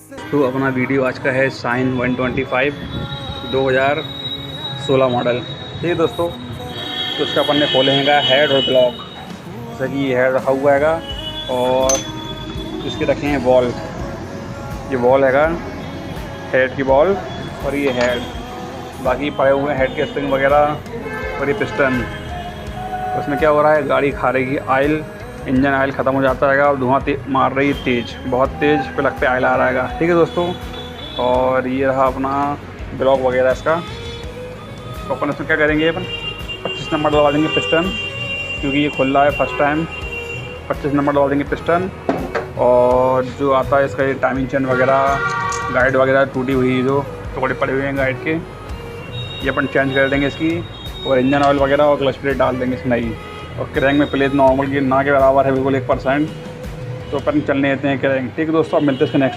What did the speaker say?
तो अपना वीडियो आज का है शाइन 125 2016 मॉडल। ठीक है दोस्तों, तो उसका अपन ने खोलेगा हेड और ब्लॉक। जैसा कि ये हेड रखा हुआ हैगा और इसके रखे हैं बॉल। ये बॉल हैगा हेड की बॉल और ये हेड, बाकी पड़े हुए हैं हेड के स्प्रिंग वगैरह और ये पिस्टन। उसमें क्या हो रहा है, गाड़ी खा रही है ऑयल, इंजन ऑयल ख़त्म हो जाता है और धुआं मार रही है तेज़, बहुत तेज़ प्लग पे ऑयल आ रहा है। ठीक है दोस्तों, और ये रहा अपना ब्लॉक वगैरह इसका। तो अपन इसमें क्या करेंगे, अपन 25 नंबर डलवा देंगे पिस्टन, क्योंकि ये खुल रहा है फर्स्ट टाइम। 25 नंबर डलवा देंगे पिस्टन, और जो आता है इसका ये टाइमिंग चेन वगैरह, गाइड वगैरह टूटी हुई जो टुकड़े पड़े हुए हैं गाइड के, ये अपन चेंज कर देंगे इसकी। और इंजन ऑयल वगैरह और क्लच प्लेट डाल देंगे इसमें नई। और क्रैंक में प्लेट नॉर्मल की ना के बराबर है, बिल्कुल 1%। तो अपन चलने देते हैं क्रैंक। ठीक है दोस्तों, अब मिलते हैं इसके नेक्स्ट